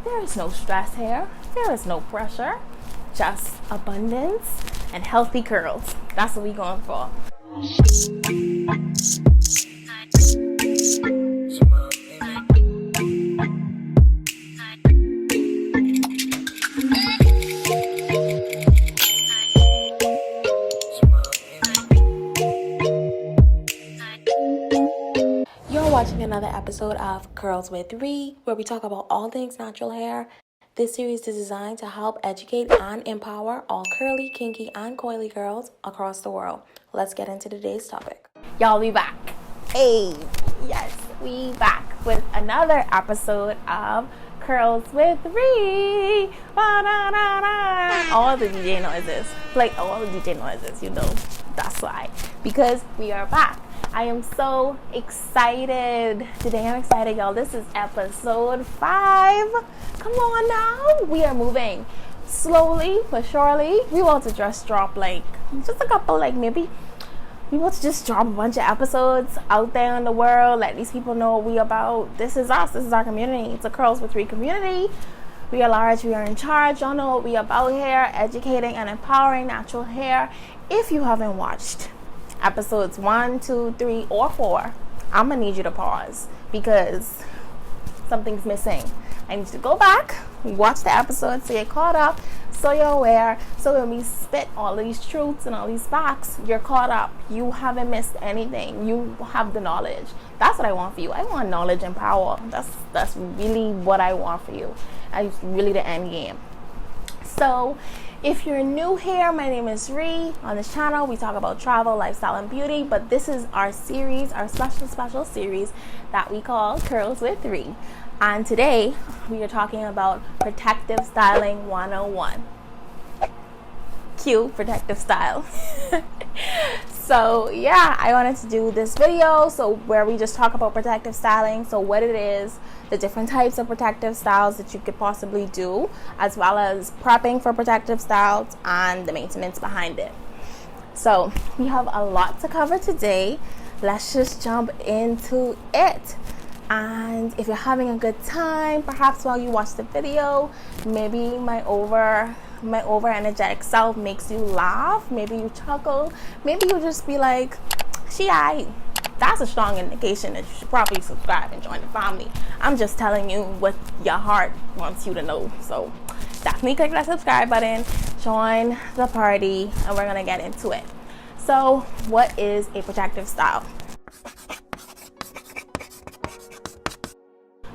There is no stress here. There is no pressure. Just abundance and healthy curls. That's what we going for. You're watching another episode of Curls with Ree, where we talk about all things natural hair. This series is designed to help educate and empower all curly, kinky, and coily girls across the world. Let's get into today's topic. Y'all, we back. Hey, yes, we back with another episode of Curls with Ree. All the DJ noises. Play all the DJ noises, you know. That's why. Because we are back. I am so excited. Today I'm excited, y'all. This is episode 5. Come on now. We are moving slowly but surely. We want to just drop just a couple, maybe we want to just drop a bunch of episodes out there in the world. Let these people know what we about. This is us. This is our community. It's a Curls with Ree community. We are large. We are in charge. Y'all know what we about here. Educating and empowering natural hair. If you haven't watched episodes 1, 2, 3, or 4, I'm gonna need you to pause because something's missing. I need you to go back, watch the episode, so you're caught up, so you're aware, so when we spit all these truths and all these facts, you're caught up. You haven't missed anything. You have the knowledge. That's what I want for you. I want knowledge and power. That's really what I want for you. It's really the end game. So if you're new here, my name is Ree. On this channel, we talk about travel, lifestyle, and beauty. But this is our series, our special series that we call Curls with Ree. And today, we are talking about protective styling 101. Cue protective style. So yeah, I wanted to do this video where we just talk about protective styling, so what it is, the different types of protective styles that you could possibly do, as well as prepping for protective styles and the maintenance behind it. So we have a lot to cover today. Let's just jump into it. And if you're having a good time, perhaps while you watch the video, maybe my over energetic self makes you laugh, maybe you chuckle, maybe you just be like, that's a strong indication that you should probably subscribe and join the family. I'm just telling you what your heart wants you to know. So definitely click that subscribe button, join the party, and we're gonna get into it. So what is a protective style?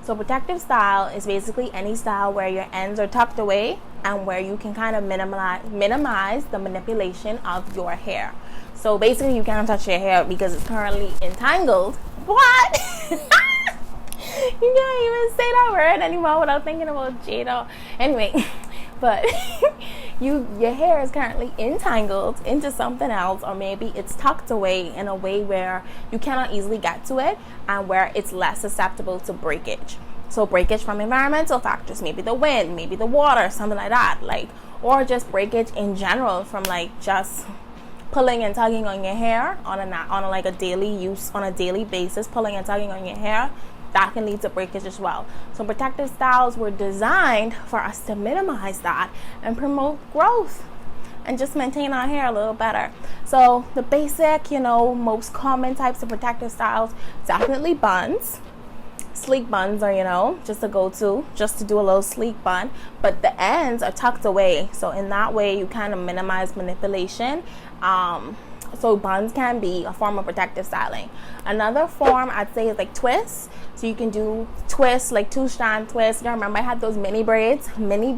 So protective style is basically any style where your ends are tucked away and where you can kind of minimize the manipulation of your hair. So basically you can't touch your hair because it's currently entangled. What? You can't even say that word anymore without thinking about Jada. Anyway, but your hair is currently entangled into something else, or maybe it's tucked away in a way where you cannot easily get to it and where it's less susceptible to breakage. So breakage from environmental factors, maybe the wind, maybe the water, something like that, or just breakage in general from just pulling and tugging on your hair on a daily basis, pulling and tugging on your hair. That can lead to breakage as well. So protective styles were designed for us to minimize that and promote growth and just maintain our hair a little better. So the basic, most common types of protective styles, definitely buns. Sleek buns are, just a go-to, just to do a little sleek bun, but the ends are tucked away. So in that way, you kind of minimize manipulation. So buns can be a form of protective styling. Another form I'd say is twists. So you can do twists, 2-strand twists. You remember I had those mini braids, mini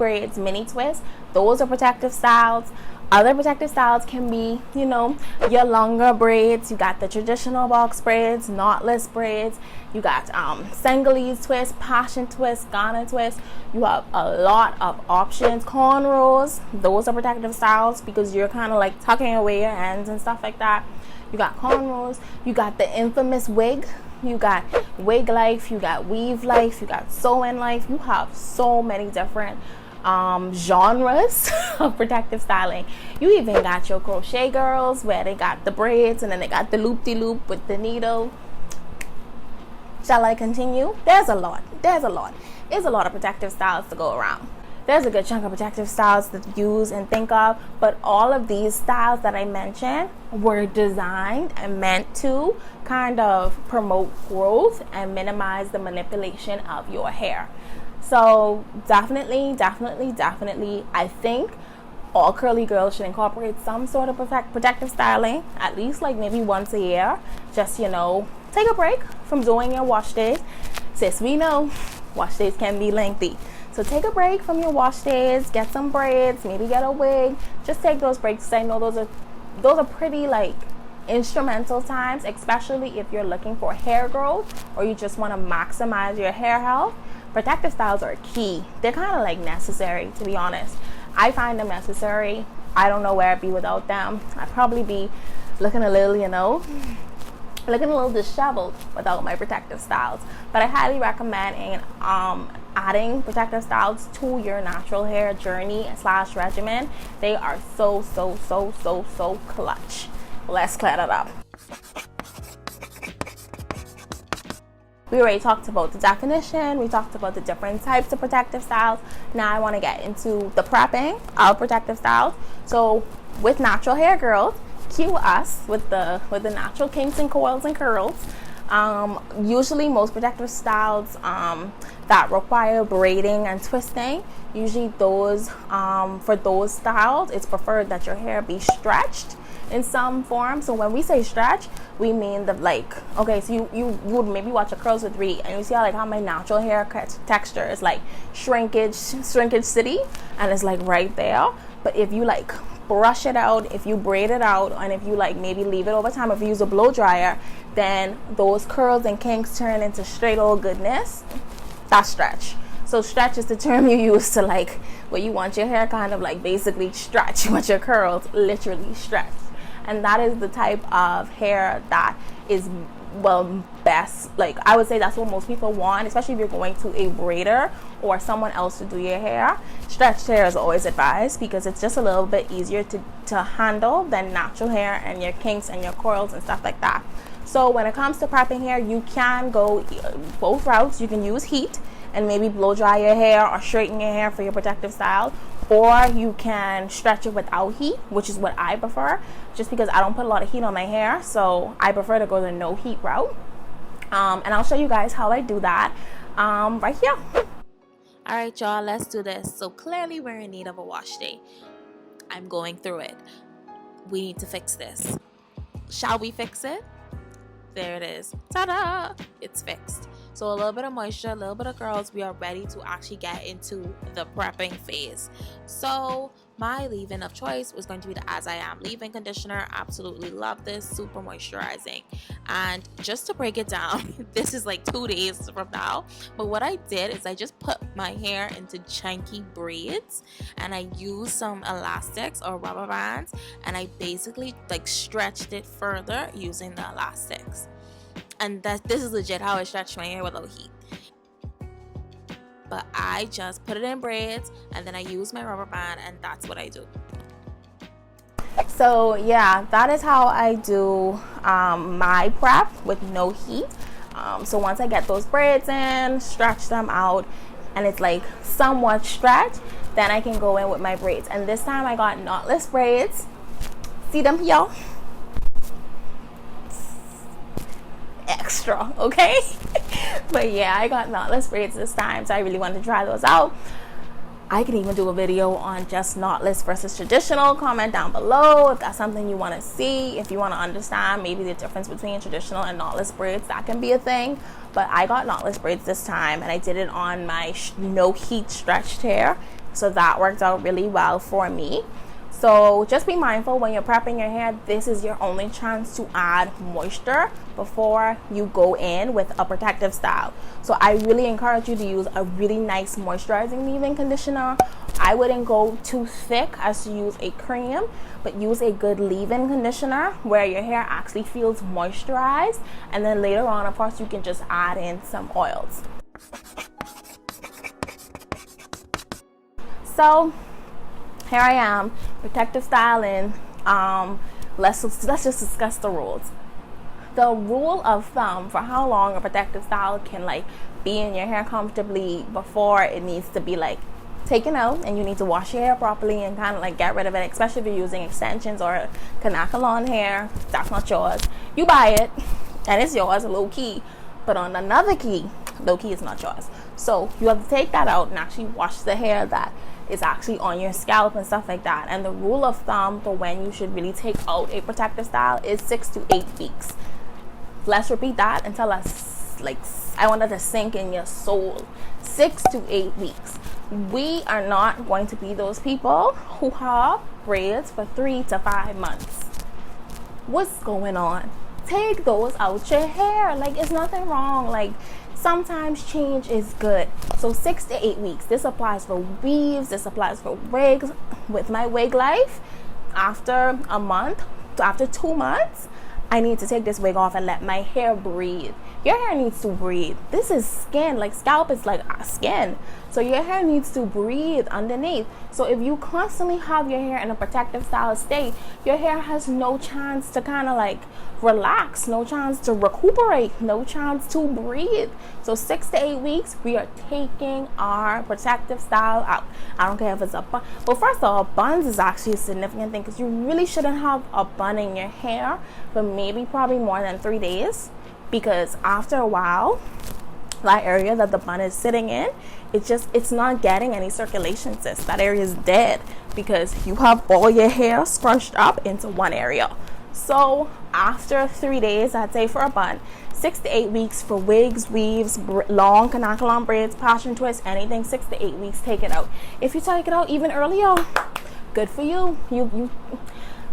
twists. Those are protective styles. Other protective styles can be, your longer braids. You got the traditional box braids, knotless braids. You got Senegalese twists, passion twists, Ghana twists. You have a lot of options. Cornrows, those are protective styles because you're kind of tucking away your ends and stuff like that. You got cornrows. You got the infamous wig. You got wig life. You got weave life. You got sew-in life. You have so many different genres of protective styling. You even got your crochet girls where they got the braids and then they got the loop-de-loop with the needle. Shall I continue? There's a lot. is a lot of protective styles to go around. There's a good chunk of protective styles to use and think of, but all of these styles that I mentioned were designed and meant to kind of promote growth and minimize the manipulation of your hair. So definitely, I think all curly girls should incorporate some sort of protective styling, at least like maybe once a year. Just, take a break from doing your wash days. Sis, we know wash days can be lengthy. So take a break from your wash days, get some braids, maybe get a wig. Just take those breaks. I know those are pretty like instrumental times, especially if you're looking for hair growth or you just want to maximize your hair health. Protective styles are key. They're kind of like necessary, to be honest. I find them necessary. I don't know where I'd be without them. I'd probably be looking a little, looking a little disheveled without my protective styles. But I highly recommend adding protective styles to your natural hair journey / regimen. They are so clutch. Let's clear that up. We already talked about the definition. We talked about the different types of protective styles. Now I want to get into the prepping of protective styles. So with natural hair girls, cue us with the natural kinks and coils and curls. Usually most protective styles that require braiding and twisting, usually those for those styles, it's preferred that your hair be stretched in some form. So when we say stretch, we mean so you would maybe watch a Curls with Ree and you see how my natural hair texture is like shrinkage city, and it's like right there. But if you brush it out, if you braid it out, and if you maybe leave it over time, if you use a blow dryer, then those curls and kinks turn into straight old goodness. That's stretch. So stretch is the term you use to where you want your hair kind of basically stretch. You want your curls literally stretched. And that is the type of hair that is best. I would say that's what most people want, especially if you're going to a braider or someone else to do your hair. Stretched hair is always advised because it's just a little bit easier to handle than natural hair and your kinks and your coils and stuff like that. So when it comes to prepping hair, you can go both routes. You can use heat and maybe blow dry your hair or straighten your hair for your protective style, or you can stretch it without heat, which is what I prefer, just because I don't put a lot of heat on my hair, so I prefer to go the no heat route. And I'll show you guys how I do that right here. All right, y'all, let's do this. So clearly we're in need of a wash day. I'm going through it. We need to fix this. Shall we fix it? There it is. Ta-da! It's fixed. So a little bit of moisture, a little bit of curls, we are ready to actually get into the prepping phase. So my leave-in of choice was going to be the As I Am leave-in conditioner. Absolutely love this, super moisturizing. And just to break it down, this is 2 days from now, but what I did is I just put my hair into chunky braids and I used some elastics or rubber bands, and I basically stretched it further using the elastics. And this is legit how I stretch my hair without heat. But I just put it in braids and then I use my rubber band, and that's what I do. So yeah, that is how I do my prep with no heat. So once I get those braids in, stretch them out, and it's somewhat stretched, then I can go in with my braids. And this time I got knotless braids. See them, y'all? Extra, okay? But yeah, I got knotless braids this time, so I really wanted to try those out. I can even do a video on just knotless versus traditional. Comment down below if that's something you want to see. If you want to understand maybe the difference between traditional and knotless braids, that can be a thing. But I got knotless braids this time, and I did it on my no heat stretched hair, so that worked out really well for me. So just be mindful when you're prepping your hair. This is your only chance to add moisture before you go in with a protective style. So I really encourage you to use a really nice moisturizing leave-in conditioner. I wouldn't go too thick as to use a cream, but use a good leave-in conditioner where your hair actually feels moisturized, and then later on, of course, you can just add in some oils. So here I am, protective styling. Let's just discuss the rules. The rule of thumb for how long a protective style can be in your hair comfortably before it needs to be like taken out, and you need to wash your hair properly and kind of like get rid of it, especially if you're using extensions or Kanaka hair. That's not yours. You buy it and it's yours low key, but on another key, low key is not yours. So you have to take that out and actually wash the hair that is actually on your scalp and stuff like that. And the rule of thumb for when you should really take out a protective style is 6 to 8 weeks. Let's repeat that until I want it to sink in your soul. 6 to 8 weeks. We are not going to be those people who have braids for 3 to 5 months. What's going on? Take those out your hair. Like, it's nothing wrong. Like, sometimes change is good. So 6 to 8 weeks. This applies for weaves. This applies for wigs. With my wig life, after a month, after 2 months, I need to take this wig off and let my hair breathe. Your hair needs to breathe. This is skin. Like, scalp is like skin. So your hair needs to breathe underneath. So if you constantly have your hair in a protective style state, your hair has no chance to kind of like relax, no chance to recuperate, no chance to breathe. So 6 to 8 weeks, we are taking our protective style out. I don't care if it's a bun. Well, first of all, buns is actually a significant thing, because you really shouldn't have a bun in your hair for probably more than 3 days, because after a while, that area that the bun is sitting in, it's not getting any circulation, sis. That area is dead because you have all your hair scrunched up into one area. So after 3 days, I'd say for a bun, 6 to 8 weeks for wigs, weaves, long Kanaka braids, passion twists, anything, 6 to 8 weeks, take it out. If you take it out even earlier, good for you. You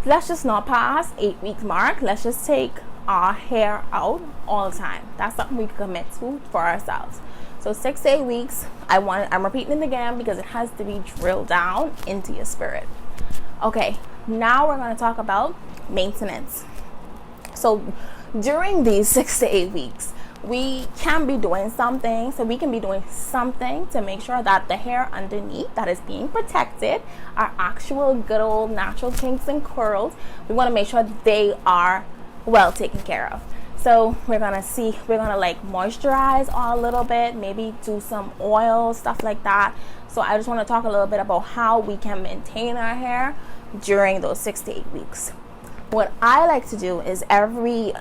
let's just not pass 8 weeks mark. Let's just take our hair out all the time. That's something we can commit to for ourselves. So 6 to 8 weeks. I'm repeating it again because it has to be drilled down into your spirit. Okay, now we're going to talk about maintenance. So during these 6 to 8 weeks, we can be doing something. So we can be doing something to make sure that the hair underneath that is being protected are actual good old natural kinks and curls. We want to make sure they are well taken care of. So we're gonna like moisturize a little bit, maybe do some oil, stuff like that. So I just want to talk a little bit about how we can maintain our hair during those 6 to 8 weeks. What I like to do is every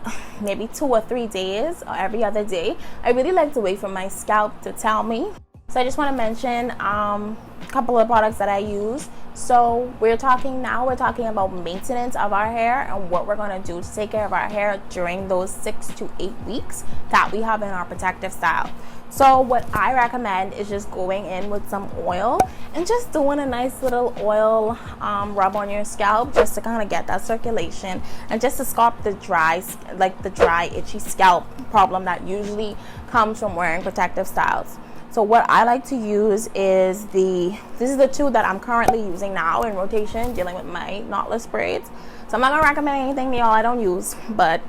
maybe 2 or 3 days, or every other day, I really like to wait for my scalp to tell me. So I just want to mention a couple of products that I use. So we're talking about maintenance of our hair and what we're going to do to take care of our hair during those 6 to 8 weeks that we have in our protective style. So what I recommend is just going in with some oil and just doing a nice little oil rub on your scalp, just to kind of get that circulation and just to stop the dry itchy scalp problem that usually comes from wearing protective styles. So what I like to use is this is the two that I'm currently using now in rotation, dealing with my knotless braids. So I'm not gonna recommend anything to y'all I don't use, but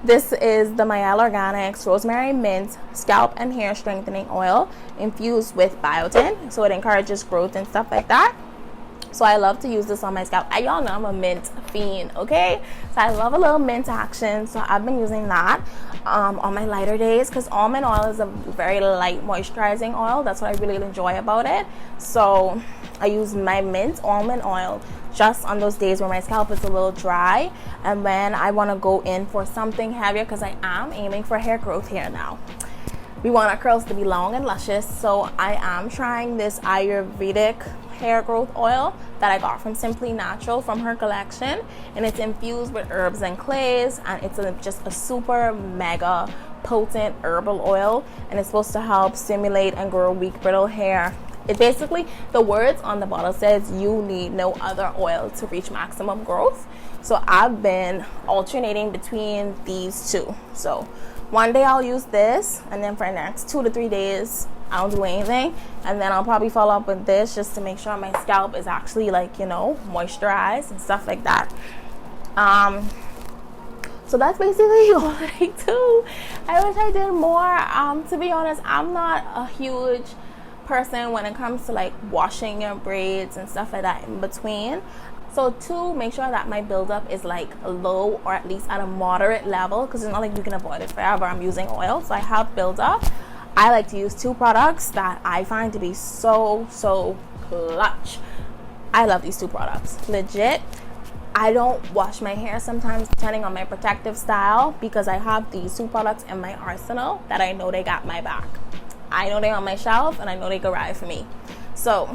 this is the Mielle Organics Rosemary Mint Scalp and Hair Strengthening Oil infused with biotin. So it encourages growth and stuff like that. So I love to use this on my scalp. Y'all know I'm a mint fiend, okay? So I love a little mint action. So I've been using that on my lighter days, because almond oil is a very light moisturizing oil. That's what I really enjoy about it. So I use my mint almond oil just on those days where my scalp is a little dry, and when I want to go in for something heavier, because I am aiming for hair growth here now. We want our curls to be long and luscious, so I am trying this Ayurvedic hair growth oil that I got from Simply Natural from her collection, and it's infused with herbs and clays, and it's just a super mega potent herbal oil, and it's supposed to help stimulate and grow weak brittle hair. It basically, the words on the bottle says you need no other oil to reach maximum growth. So I've been alternating between these two. So one day I'll use this, and then for the next 2 to 3 days I don't do anything, and then I'll probably follow up with this just to make sure my scalp is actually moisturized and stuff like that. So that's basically all that I do. I wish I did more. To be honest, I'm not a huge person when it comes to washing your braids and stuff like that in between. So to make sure that my buildup is low, or at least at a moderate level, because it's not like you can avoid it forever, I'm using oil, so I have buildup. I like to use two products that I find to be so clutch. I love these two products, legit. I don't wash my hair sometimes depending on my protective style because I have these two products in my arsenal that I know they got my back. I know they're on my shelf and I know they can ride for me. So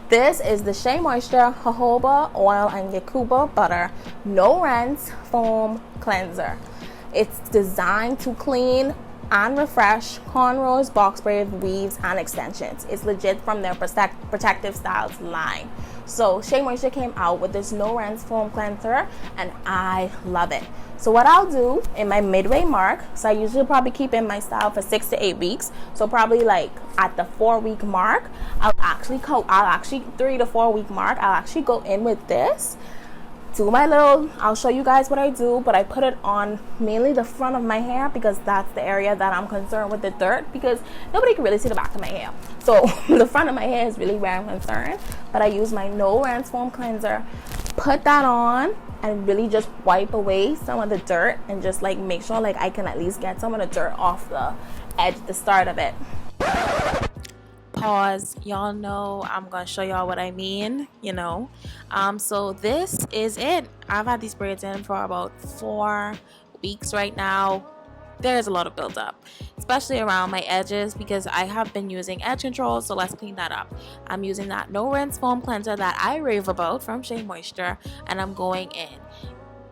this is the Shea Moisture Jojoba Oil and Yakuba Butter No Rinse Foam Cleanser. It's designed to clean and refresh cornrows, box braids, weaves, and extensions. It's legit from their protective styles line. So Shea Moisture came out with this no rinse foam cleanser and I love it. So what I'll do in my midway mark, so I usually probably keep in my style for 6 to 8 weeks. So probably like at the 4-week mark, I'll actually 3 to 4 week mark, I'll actually go in with this. I'll show you guys what I do, but I put it on mainly the front of my hair because that's the area that I'm concerned with the dirt, because nobody can really see the back of my hair. So the front of my hair is really where I'm concerned. But I use my no rinse foam cleanser, put that on, and really just wipe away some of the dirt and just like make sure like I can at least get some of the dirt off the edge, the start of it. Pause. Y'all know I'm gonna show y'all what I mean, so this is it. I've had these braids in for about 4 weeks right now. There's a lot of buildup, especially around my edges because I have been using edge control, so let's clean that up. I'm using that no rinse foam cleanser that I rave about from Shea Moisture, and I'm going in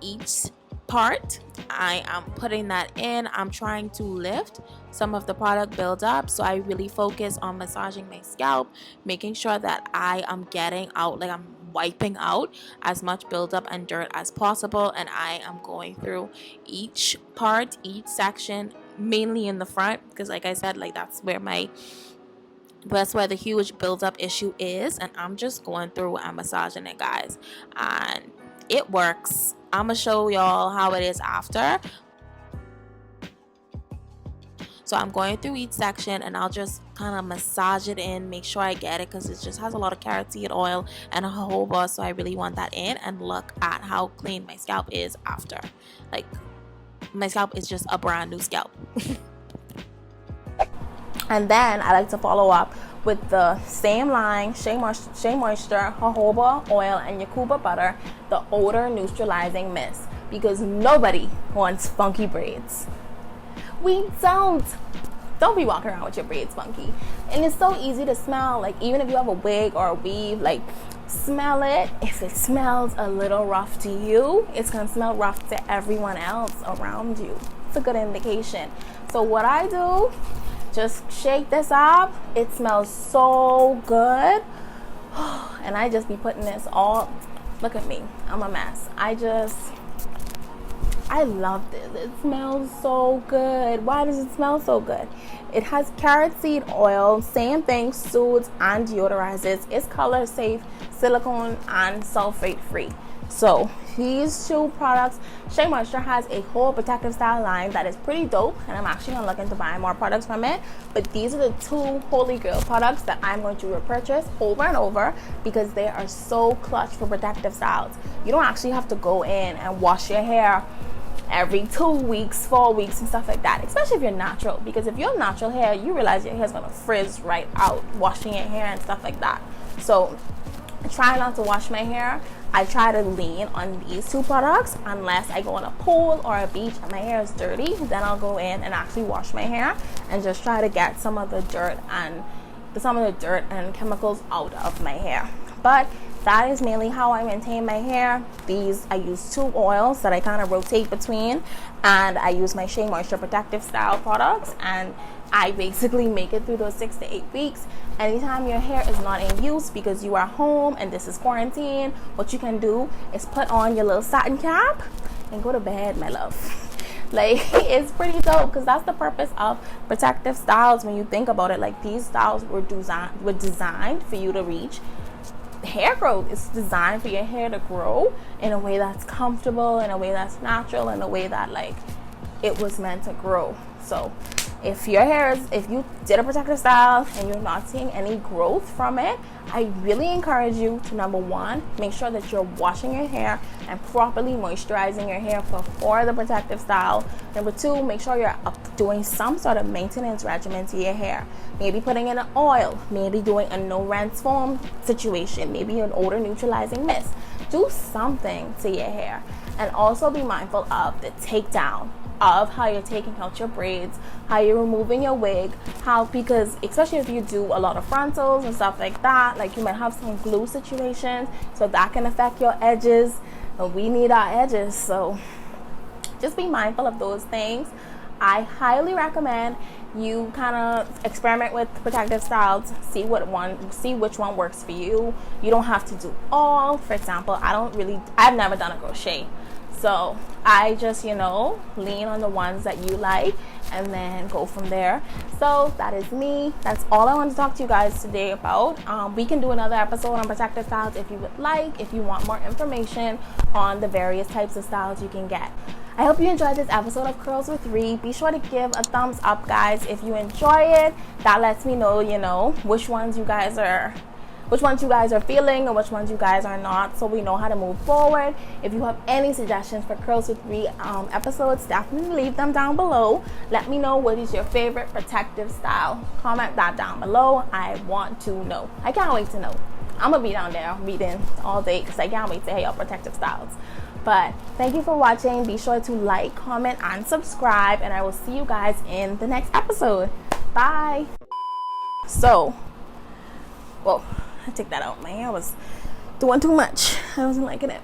each part. I am putting that in. I'm trying to lift some of the product buildup, so I really focus on massaging my scalp, making sure that I am getting out, like I'm wiping out as much buildup and dirt as possible, and I am going through each part, each section, mainly in the front because like I said, like that's where the huge buildup issue is, and I'm just going through and massaging it, guys, and it works. I'm gonna show y'all how it is after. So I'm going through each section and I'll just kind of massage it in, make sure I get it because it just has a lot of carrot seed oil and a jojoba, so I really want that in. And look at how clean my scalp is after. Like, my scalp is just a brand new scalp. And then I like to follow up with the same line, Shea Moisture, jojoba oil, and Yakuba butter, the odor neutralizing mist, because nobody wants funky braids. We don't be walking around with your braids funky. And it's so easy to smell, like even if you have a wig or a weave, like smell it. If it smells a little rough to you, it's gonna smell rough to everyone else around you. It's a good indication. So what I do, just shake this up. It smells so good. And I just be putting this all, look at me, I'm a mess. I love this. It smells so good. Why does it smell so good? It has carrot seed oil, same thing, soothes and deodorizes. It's color safe, silicone and sulfate free. So these two products, Shea Moisture has a whole protective style line that is pretty dope, and I'm actually gonna look into buying more products from it. But these are the two holy grail products that I'm going to repurchase over and over because they are so clutch for protective styles. You don't actually have to go in and wash your hair every 2 weeks, 4 weeks, and stuff like that, especially if you're natural, because if you're natural hair, you realize your hair's gonna frizz right out washing your hair and stuff like that. So I try not to wash my hair. I try to lean on these two products unless I go on a pool or a beach and my hair is dirty. Then I'll go in and actually wash my hair and just try to get some of the dirt and chemicals out of my hair. But that is mainly how I maintain my hair. I use two oils that I kind of rotate between, and I use my Shea Moisture protective style products, and I basically make it through those 6 to 8 weeks. Anytime your hair is not in use because you are home and this is quarantine, what you can do is put on your little satin cap and go to bed, my love. Like, it's pretty dope because that's the purpose of protective styles when you think about it. Like, these styles were designed for you to reach hair growth. It's designed for your hair to grow in a way that's comfortable, in a way that's natural, in a way that like it was meant to grow. So If you did a protective style and you're not seeing any growth from it, I really encourage you to, number one, make sure that you're washing your hair and properly moisturizing your hair before the protective style. Number two, make sure you're doing some sort of maintenance regimen to your hair. Maybe putting in an oil, maybe doing a no rinse foam situation, maybe an odor neutralizing mist. Do something to your hair. And also be mindful of the takedown, of how you're taking out your braids, how you're removing your wig, because especially if you do a lot of frontals and stuff like that, like you might have some glue situations, so that can affect your edges, and we need our edges. So just be mindful of those things. I highly recommend you kind of experiment with protective styles, see which one works for you. You don't have to do all. For example, I've never done a crochet. So I just, lean on the ones that you like and then go from there. So that is me. That's all I want to talk to you guys today about. We can do another episode on protective styles if you would like, if you want more information on the various types of styles you can get. I hope you enjoyed this episode of Curls with Ree. Be sure to give a thumbs up, guys, if you enjoy it. That lets me know, which ones you guys are feeling and which ones you guys are not, so we know how to move forward. If you have any suggestions for Curls with Ree episodes, definitely leave them down below. Let me know what is your favorite protective style. Comment that down below. I want to know. I can't wait to know. I'm gonna be down there reading all day because I can't wait to hear your protective styles. But thank you for watching. Be sure to like, comment, and subscribe, and I will see you guys in the next episode. Bye. I take that out. My hair was doing too much. I wasn't liking it.